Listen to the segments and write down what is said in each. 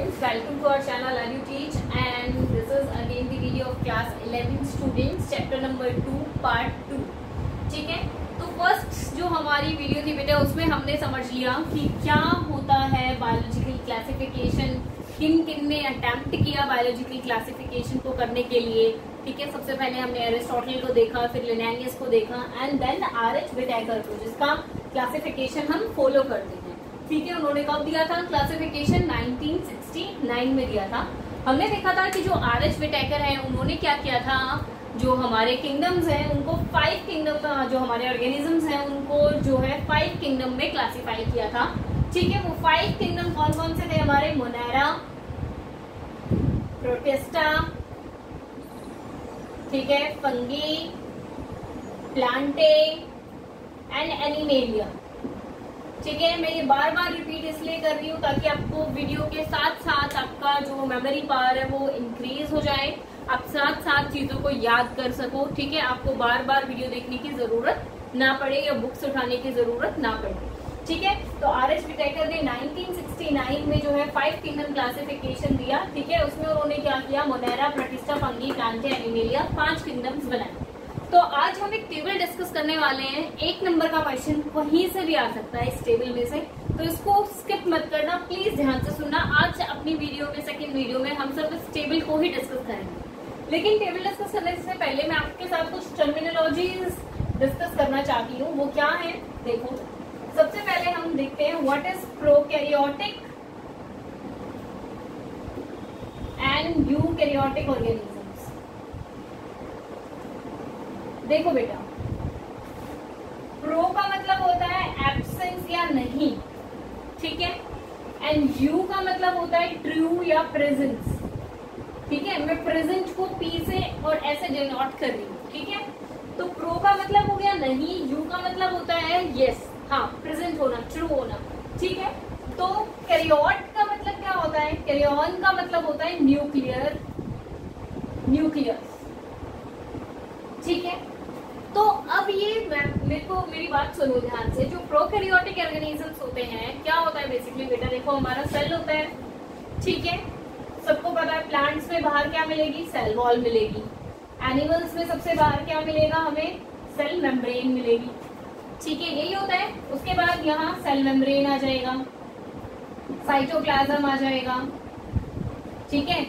students, welcome to our channel Learn You Teach, and this is again the video of class 11 students, chapter number 2 part 2. ठीक है, तो first जो हमारी video थी बेटा उसमें हमने समझ लिया कि क्या होता है बायोलॉजिकल क्लासिफिकेशन, किन किन ने अटेम्प्ट किया बायोलॉजिकल क्लासिफिकेशन को करने के लिए. ठीक है, सबसे पहले हमने एरिस्टोटल को देखा, फिर लिनेनियस को देखा एंड देन आरएच व्हिटेकर को, जिसका क्लासिफिकेशन हम फॉलो करते हैं. ठीक है, उन्होंने कब दिया था क्लासिफिकेशन? 1969 में दिया था. हमने देखा था कि जो आरएच व्हिटेकर है उन्होंने क्या किया था, जो हमारे किंगडम्स हैं उनको 5 किंगडम, जो हमारे ऑर्गेनिजम्स हैं उनको जो है 5 किंगडम में क्लासिफाई किया था. ठीक है, वो 5 किंगडम कौन कौन से थे हमारे? मोनेरा, प्रोटिस्टा, ठीक है, फंगी, प्लांटे एंड एनिमेलिया. ठीक है, मैं ये बार बार रिपीट इसलिए कर रही हूँ ताकि आपको वीडियो के साथ साथ आपका जो मेमोरी पावर है वो इंक्रीज हो जाए, आप साथ साथ चीजों को याद कर सको. ठीक है, आपको बार बार वीडियो देखने की जरूरत ना पड़े या बुक्स उठाने की जरूरत ना पड़े. ठीक है, तो आरएच व्हिटेकर ने 1969 में जो है 5 किंगडम क्लासिफिकेशन दिया. ठीक है, उसमें उन्होंने क्या किया? Monera, protista, fungi, Plantae, animalia 5 kingdoms बनाए. तो आज हम एक टेबल डिस्कस करने वाले हैं. 1 नंबर का क्वेश्चन वहीं से भी आ सकता है इस टेबल में से, तो इसको स्किप मत करना, प्लीज ध्यान से सुनना. आज अपनी वीडियो में, सेकंड वीडियो में हम सिर्फ इस टेबल को ही डिस्कस करेंगे. लेकिन टेबल डिस्कस करने से पहले मैं आपके साथ कुछ टर्मिनोलॉजीज डिस्कस करना चाहती हूँ. वो क्या है? देखो, सबसे पहले हम देखते हैं what is prokaryotic and eukaryotic organism. देखो बेटा, प्रो का मतलब होता है एब्सेंस या नहीं. ठीक है, एंड यू का मतलब होता है ट्रू या प्रेजेंस. ठीक है, मैं प्रेजेंट को पी से और ऐसे डिनोट कर रही हूँ. ठीक है, तो प्रो का मतलब हो गया नहीं, यू का मतलब होता है यस, हाँ, प्रेजेंट होना, ट्रू होना. ठीक है, तो कैरियोट का मतलब क्या होता है? कैरियन का मतलब होता है न्यूक्लियर, न्यूक्लियस. ठीक है, तो अब ये मेरी बात सुनो ध्यान से. जो प्रोकैरियोटिक ऑर्गेनिजम्स होते हैं, क्या होता है बेसिकली बेटा? देखो, हमारा सेल होता है. ठीक है, सबको पता है प्लांट्स में बाहर क्या मिलेगी? सेल वॉल मिलेगी. एनिमल्स में सबसे बाहर क्या मिलेगा हमें? सेल मेम्ब्रेन मिलेगी. ठीक है, यही होता है. उसके बाद यहाँ सेल मेम्ब्रेन आ जाएगा, साइटोप्लाज्म आ जाएगा. ठीक है,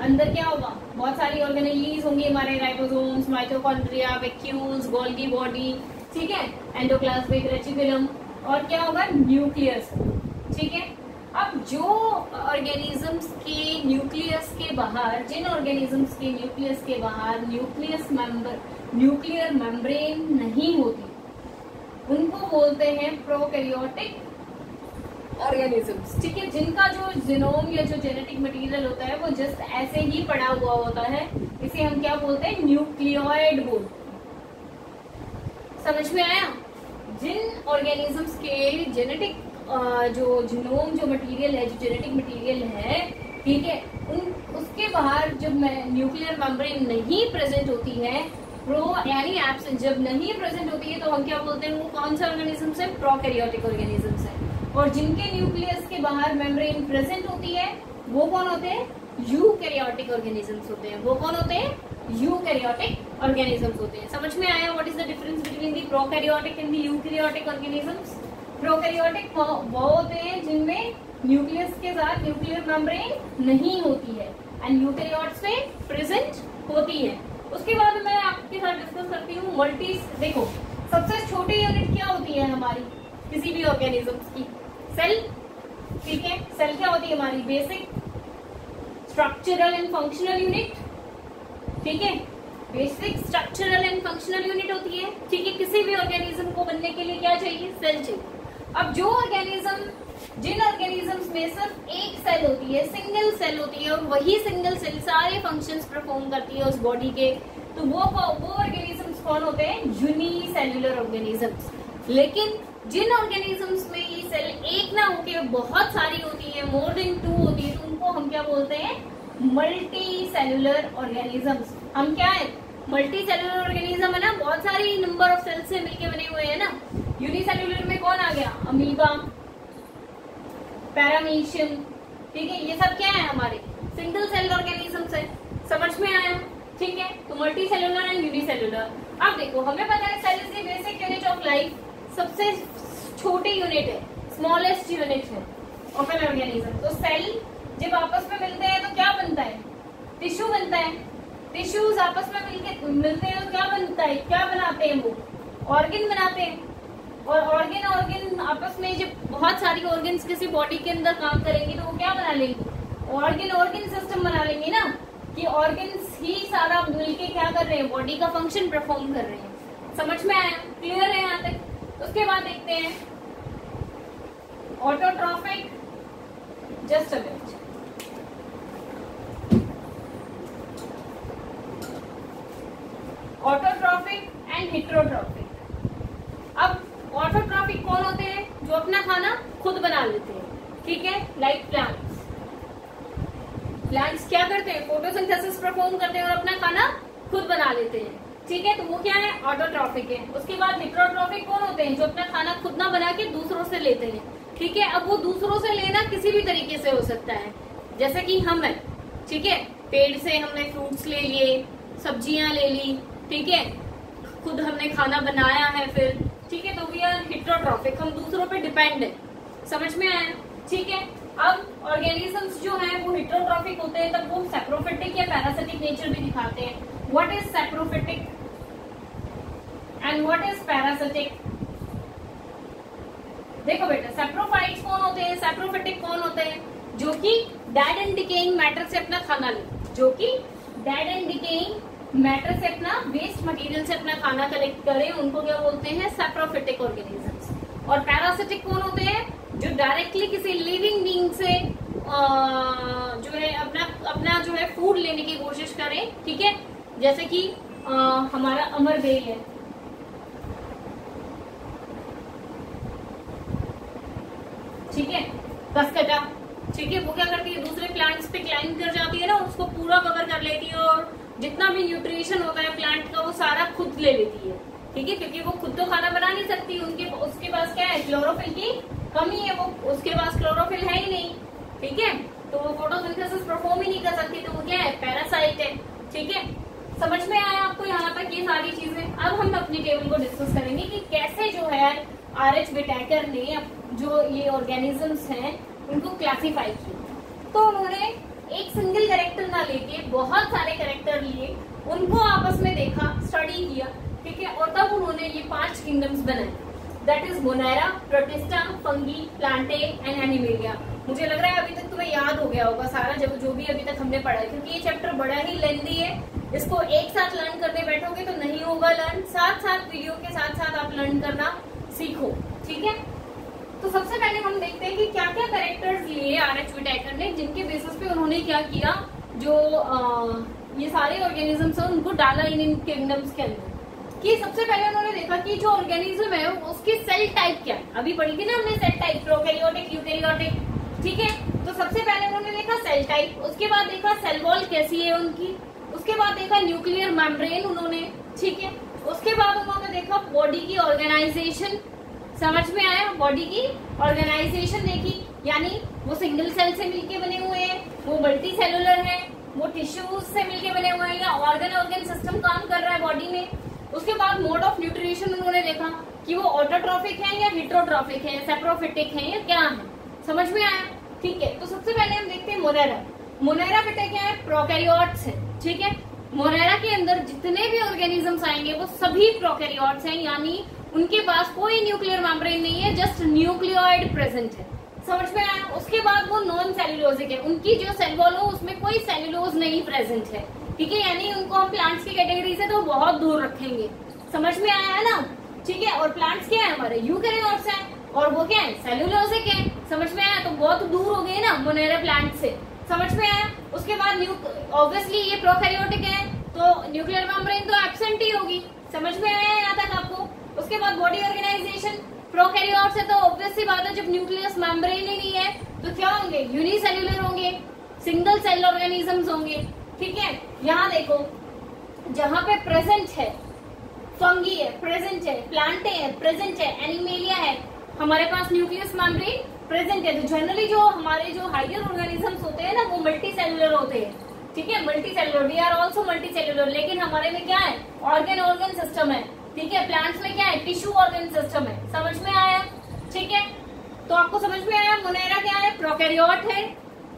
अंदर क्या होगा? बहुत सारी ऑर्गेनेलीज होंगी हमारे, ribosomes, mitochondria, vacuoles, Golgi body. ठीक है, एंडोप्लाज्मिक रेटिकुलम, और क्या होगा? न्यूक्लियस. ठीक है, अब जो ऑर्गेनिजम्स के न्यूक्लियस के बाहर, जिन ऑर्गेनिजम्स के न्यूक्लियस के बाहर न्यूक्लियर मेम्ब्रेन नहीं होती, उनको बोलते हैं प्रोकैरियोटिक ऑर्गेनिजम्स. ठीक है, जिनका जो जीनोम या जो जेनेटिक मटेरियल होता है वो जस्ट ऐसे ही पड़ा हुआ होता है, इसे हम क्या बोलते हैं? न्यूक्लियोइड बोलते हैं. समझ में आया? जिन ऑर्गेनिजम्स के जेनेटिक जो जीनोम, जो मटेरियल है, जो जेनेटिक मटेरियल है, ठीक है, उसके बाहर जब न्यूक्लियर मेम्ब्रेन नहीं प्रेजेंट होती है, प्रो यानी एब्सेंट जब नहीं प्रेजेंट होती है, तो हम क्या बोलते हैं? वो कौन से ऑर्गेनिजम्स है? प्रोकैरियोटिक ऑर्गेनिजम्स है. और जिनके न्यूक्लियस के बाहर मेम्ब्रेन प्रेजेंट होती है वो कौन होते हैं? यूकैरियोटिक ऑर्गेनिजम्स होते हैं. वो कौन होते हैं? यूकैरियोटिक ऑर्गेनिजम्स होते हैं. समझ में आया what is the difference between the prokaryotic and the eukaryotic organisms? Prokaryotic वो होते हैं जिनमें न्यूक्लियस के साथ न्यूक्लियर मेम्ब्रेन नहीं होती है, एंड यूकैरियोट्स में प्रेजेंट होती है. उसके बाद मैं आपके साथ डिस्कस करती हूँ मल्टी. देखो, सबसे छोटी यूनिट क्या होती है हमारी किसी भी ऑर्गेनिजम्स की? सेल. ठीक है, सेल क्या होती है हमारी? Basic structural and functional unit. ठीक है, basic structural and functional unit होती है. ठीक है, किसी भी ऑर्गेनिज्म को बनने के लिए क्या चाहिए? सेल चाहिए. अब जो जिन ऑर्गेनिजम्स में सिर्फ एक सेल होती है, सिंगल सेल होती है, और वही सिंगल सेल सारे फंक्शंस परफॉर्म करती है उस बॉडी के, तो वो ऑर्गेनिजम्स कौन होते हैं? Unicellular organisms. लेकिन जिन ऑर्गेनिजम्स में ये सेल एक ना होके बहुत सारी होती है, मोर देन 2 होती है, तो उनको हम क्या बोलते हैं? Multi cellular organisms. हम क्या है? मल्टी सेल्युलर ऑर्गेनिज्म है ना, बहुत सारी नंबर ऑफ सेल्स से मिलके बने हुए हैं ना. यूनिसेल्युलर में कौन आ गया? अमीबा, पैरामीशियम, ठीक है, ये सब क्या है हमारे सिंगल सेल ऑर्गेनिजम्स है। समझ में आया? ठीक है, तो मल्टी सेलुलर एंड यूनिसेलुलर। अब देखो हमें पता है cell is the basic unit of life, सबसे छोटी यूनिट है, स्मॉलेस्ट यूनिट है ऑफ एन ऑर्गेनिज्म। तो सेल जब आपस में मिलते हैं तो क्या बनता है? टिश्यू बनता है। टिश्यूज आपस में मिलते हैं तो क्या बनता है? क्या बनाते हैं वो? ऑर्गन बनाते हैं। और ऑर्गन आपस में जब बहुत सारी ऑर्गन्स किसी बॉडी के अंदर काम करेंगे तो वो क्या बना लेंगे? ऑर्गन सिस्टम बना लेंगे ना, कि ऑर्गन्स ही सारा मिलके क्या कर रहे हैं? बॉडी का फंक्शन परफॉर्म कर रहे हैं। समझ में आया? क्लियर है यहाँ तक? उसके बाद देखते हैं autotrophic. Just a minute. Autotrophic and heterotrophic. अब ऑटोट्रॉफिक कौन होते हैं? जो अपना खाना खुद बना लेते हैं, ठीक है, लाइक प्लांट्स। प्लांट्स क्या करते हैं? फोटोसिंथेसिस परफॉर्म करते हैं और अपना खाना खुद बना लेते हैं, ठीक है, तो वो क्या है? ऑटोट्रॉफिक है। उसके बाद हेटेरोट्रॉफिक कौन होते हैं? जो अपना खाना खुद ना बना के दूसरों से लेते हैं, ठीक है। अब वो दूसरों से लेना किसी भी तरीके से हो सकता है, जैसे कि हम है, ठीक है, पेड़ से हमने फ्रूट्स ले लिए, सब्जियां ले ली, ठीक है, खुद हमने खाना बनाया है फिर, ठीक है, तो वी आर हेटेरोट्रॉफिक, हम दूसरों पे डिपेंड है। समझ में आया? ठीक है। अब ऑर्गेनिजम्स जो है वो हेटेरोट्रॉफिक होते हैं, तब वो सैप्रोफिटिक या पैरासिटिक नेचर भी दिखाते हैं। What is saprophytic and what is parasitic? देखो बेटा, सैप्रोफाइट्स कौन होते हैं? सैप्रोफिटिक कौन होते हैं? जो कि डेड एंड डिकेइंग मैटर से अपना खाना ले, जो कि डेड एंड डिकेइंग मैटर से अपना वेस्ट मटेरियल से अपना खाना कलेक्ट करें, उनको क्या बोलते हैं? Saprophytic organisms. और पैरासिटिक कौन होते हैं? जो डायरेक्टली किसी लिविंग बीइंग से जो है अपना जो है फूड लेने की कोशिश करें, ठीक है, जैसे कि हमारा अमर बेल है, ठीक है, कसकटा, ठीक है, वो क्या करती है? दूसरे प्लांट्स पे क्लाइंब कर जाती है ना, उसको पूरा कवर कर लेती है और जितना भी न्यूट्रिशन होता है प्लांट का वो सारा खुद ले लेती है, ठीक है, क्योंकि वो खुद तो खाना बना नहीं सकती, उसके पास क्या है? क्लोरोफिल की कमी है, वो उसके पास क्लोरोफिल है ही नहीं, ठीक है, तो वो फोटोसिंथेसिस परफॉर्म ही नहीं कर सकती, तो वो क्या है? पैरासाइट है, ठीक है। समझ में आया आपको यहाँ तक ये सारी चीजें? अब हम अपनी टेबल को डिस्कस करेंगे कि कैसे जो है आर.एच. विटाकर ने जो ये ऑर्गेनिजम्स हैं उनको क्लासिफाई किया। तो उन्होंने एक सिंगल कैरेक्टर ना लेके बहुत सारे कैरेक्टर लिए, उनको आपस में देखा, स्टडी किया, ठीक है, और तब उन्होंने ये 5 किंगडम्स बनाए, that is Monera, protista, fungi, Plantae and animalia. मुझे लग रहा है अभी तक तुम्हें याद हो गया होगा सारा, जब जो भी अभी तक हमने पढ़ा है, क्योंकि ये चैप्टर बड़ा ही लेंथी है, इसको एक साथ लर्न करने बैठोगे तो नहीं होगा लर्न, साथ साथ वीडियो के साथ साथ आप लर्न करना सीखो, ठीक है। तो सबसे पहले हम देखते हैं कि क्या क्या कैरेक्टर्स लिए आर.एच. विटाकर ने, जिनके बेसिस पे उन्होंने क्या किया, जो ये सारे ऑर्गेनिजम्स हैं उनको डाला इन किंगडम्स के अंदर। कि सबसे पहले उन्होंने देखा कि जो ऑर्गेनिज्म है उसकी सेल टाइप क्या है। अभी पढ़ी थी ना हमने सेल टाइप, प्रोकैरियोटिक, यूकैरियोटिक, ठीक है। तो सबसे पहले उन्होंने देखा सेल टाइप, उसके बाद देखा सेल वॉल कैसी है उनकी, उसके बाद देखा न्यूक्लियर मेम्ब्रेन उन्होंने, ठीक है, उसके बाद उन्होंने देखा बॉडी की ऑर्गेनाइजेशन। समझ में आया? बॉडी की ऑर्गेनाइजेशन देखी, यानी वो सिंगल सेल से मिलके बने हुए हैं, वो मल्टी सेलुलर है, वो टिश्यूज से मिलके बने हुए हैं, या ऑर्गन सिस्टम काम कर रहा है बॉडी में। उसके बाद मोड ऑफ न्यूट्रिशन उन्होंने देखा कि वो ऑटोट्रॉफिक है या हेटेरोट्रॉफिक है, सैप्रोफिटिक है या क्या है। समझ में आया? ठीक है। तो सबसे पहले हम देखते हैं मोनेरा। मोनेरा बेटा क्या है? प्रोकैरियोट्स है, ठीक है। मोनेरा के अंदर जितने भी ऑर्गेनिजम्स आएंगे वो सभी प्रोकैरियोट्स हैं, यानी उनके पास कोई न्यूक्लियर मेम्ब्रेन नहीं है, जस्ट न्यूक्लियोइड प्रेजेंट है। समझ में आया? उसके बाद वो नॉन सेल्यूलोजिक है, उनकी जो सेल वॉल हो उसमें कोई सेल्यूलोज नहीं प्रेजेंट है, ठीक है, यानी उनको हम प्लांट्स की कैटेगरी से तो बहुत दूर रखेंगे। समझ में आया है ना? ठीक है। और प्लांट्स क्या है हमारे? यूकैरियोट्स हैं, और वो क्या है? सेल्यूलोजिक है। समझ में आया? तो बहुत दूर हो गए ना मोनेरा प्लांट से। समझ में आया? उसके बाद ऑब्वियसली ये प्रोकैरियोटिक है तो न्यूक्लियर मेम्ब्रेन तो एब्सेंट ही होगी। समझ में आया यहाँ तक आपको? उसके बाद बॉडी ऑर्गेनाइजेशन, प्रोकैरियोट्स है तो ऑब्वियस सी बात है जब न्यूक्लियस मेम्ब्रेन ही नहीं है तो क्या होंगे? यूनिसेल्युलर होंगे, सिंगल सेल ऑर्गेनिजम्स होंगे, ठीक है। यहाँ देखो जहां पे प्रेजेंट है फंगी है, प्रेजेंट है, प्लांटे है, प्रेजेंट है, एनिमेलिया है, हमारे पास न्यूक्लियस मेम्ब्रेन प्रेजेंट है। तो जनरली जो हमारे जो हायर ऑर्गेनिजम्स होते हैं ना वो मल्टी सेलुलर होते हैं, ठीक है, multi cellular, we are also multi cellular. लेकिन हमारे में क्या है, ऑर्गन सिस्टम है, ठीक है। प्लांट्स में क्या है, टिश्यू ऑर्गन सिस्टम है। समझ में आया, ठीक है। तो आपको समझ में आया मोनेरा क्या है, प्रोकैरियोट है,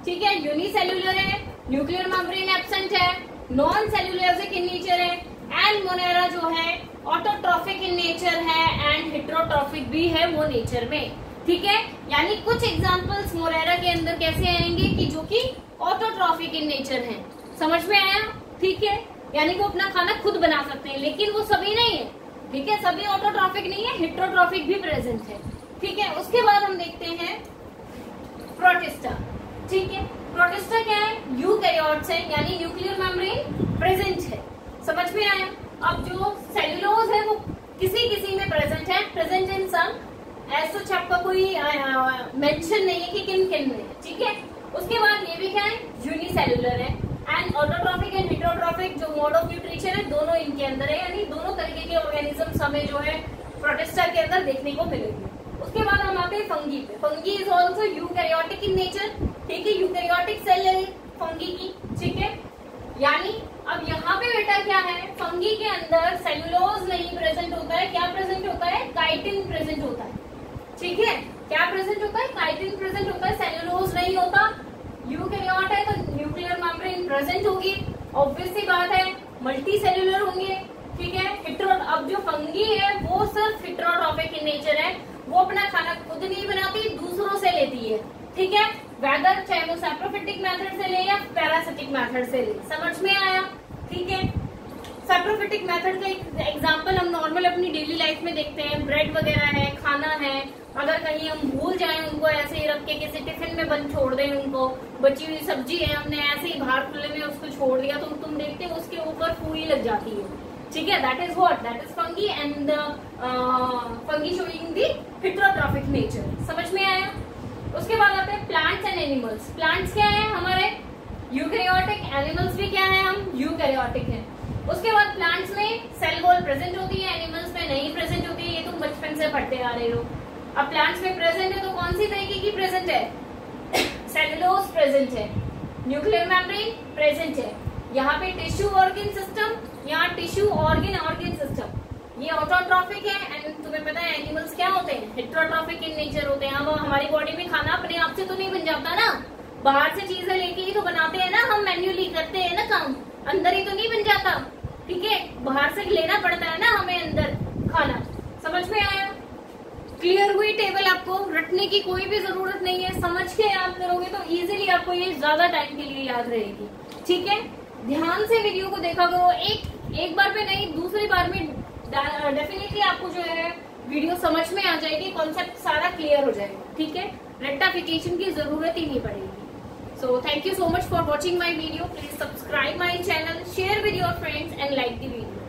ठीक है, यूनिसेल्युलर है, न्यूक्लियर मेम्ब्रेन एब्सेंट है, नॉन सेल्युलरिक इन नेचर है, एंड मोनेरा जो है ऑटोट्रॉफिक इन नेचर है एंड हेटेरोट्रॉफिक भी है वो नेचर में, ठीक है। यानी कुछ एग्जांपल्स मोनेरा के अंदर कैसे आएंगे कि जो कि ऑटोट्रॉफिक इन नेचर है। समझ में आया, ठीक है। यानी वो अपना खाना खुद बना सकते हैं, लेकिन वो सभी नहीं है, ठीक है, सभी ऑटोट्रॉफिक नहीं है, हेटेरोट्रॉफिक भी प्रेजेंट है, ठीक है। उसके बाद हम देखते हैं प्रोटिस्टा, ठीक है। प्रोटिस्टा क्या है, यूकैरियोट्स है, यानी न्यूक्लियर मेम्ब्रेन प्रेजेंट है। समझ में आया। अब जो सेलुलोज है वो किसी किसी में प्रेजेंट है, प्रेजेंट इन सम, ऐसा आपका कोई मेंशन नहीं है कि किन किन में, ठीक है। उसके बाद ये भी क्या है, यूनिसेल्युलर है, एंड ऑटोट्रॉफिक एंड हेटेरोट्रॉफिक जो मोड ऑफ न्यूट्रिशन है दोनों इनके अंदर है, यानी दोनों तरीके के ऑर्गेनिज्म हमें जो है प्रोटिस्टा के अंदर देखने को मिलेंगे। उसके बाद हम आते हैं फंगी पे। Fungi is also eukaryotic in nature, ठीक है, यूकैरियोटिक सेल है फंगी की, ठीक है। यानी अब यहाँ पे बेटा क्या है, फंगी के अंदर सेलुलोज नहीं प्रेजेंट होता है, क्या प्रेजेंट होता है, काइटिन प्रेजेंट होता है, ठीक है। क्या प्रेजेंट होता है, काइटिन प्रेजेंट होता है, सेलुलोज नहीं होता। यूकैरियोट है तो न्यूक्लियर मेम्ब्रेन प्रेजेंट होगी, ऑब्वियस सी बात है, मल्टी सेलुलर होंगे, ठीक है। अब जो फंगी है वो सिर्फ हेटेरोट्रॉफिक इन नेचर है, वो अपना खाना खुद नहीं बनाती, दूसरों से लेती है, ठीक है, वेदर चाहे वो सैप्रोफिटिक मेथड से ले या पैरासिटिक मेथड से ले। समझ में आया, ठीक है। सैप्रोफिटिक मेथड का एग्जांपल हम नॉर्मल अपनी डेली लाइफ में देखते हैं, ब्रेड वगैरह है, खाना है, अगर कहीं हम भूल जाएं उनको ऐसे ही रख के किसी टिफिन में बंद छोड़ दें, उनको बची हुई सब्जी है हमने ऐसे ही बाहर खुले में उसको छोड़ दिया तो तुम देखते हो उसके ऊपर फूई लग जाती है, ठीक है। That is what, that is fungi and fungi showing the heterotrophic nature. समझ में आया। उसके बाद आते हैं प्लांट्स एंड एनिमल्स। प्लांट्स क्या है हमारे यूकैरियोटिक, एनिमल्स भी क्या है, हम यूकैरियोटिक है। उसके बाद प्लांट्स में सेल वॉल प्रेजेंट होती है, एनिमल्स में नहीं प्रेजेंट होती है, ये तुम बचपन से पढ़ते आ रहे हो। अब प्लांट्स में प्रेजेंट है तो कौन सी तरीके की प्रेजेंट है, सेलुलोज प्रेजेंट है, न्यूक्लियर मेम्ब्रेन प्रेजेंट है, यहाँ पे टिश्यू ऑर्गन सिस्टम, यहाँ टिश्यू ऑर्गन सिस्टम, ये ऑटोट्रॉफिक है। एंड तुम्हें पता है एनिमल्स क्या होते हैं, हेटेरोट्रॉफिक इन नेचर होते हैं। अब हमारी बॉडी में खाना अपने आप से तो नहीं बन जाता ना, बाहर से चीजें लेके ही तो बनाते हैं ना, हम मैन्युअली करते हैं ना काम, अंदर ही तो नहीं बन जाता, ठीक है, बाहर से लेना पड़ता है ना हमें अंदर खाना। समझ में आया, क्लियर हुई टेबल, आपको रटने की कोई भी जरूरत नहीं है, समझ के याद करोगे तो इजीली आपको ये ज्यादा टाइम के लिए याद रहेगी, ठीक है। ध्यान से वीडियो को देखा करो, एक बार पे नहीं दूसरी बार में डेफिनेटली आपको जो है वीडियो समझ में आ जाएगी, कॉन्सेप्ट सारा क्लियर हो जाएगा, ठीक है, रेक्टिफिकेशन की जरूरत ही नहीं पड़ेगी। So thank you so much for watching my video. Please subscribe my channel, share with your friends and like the video.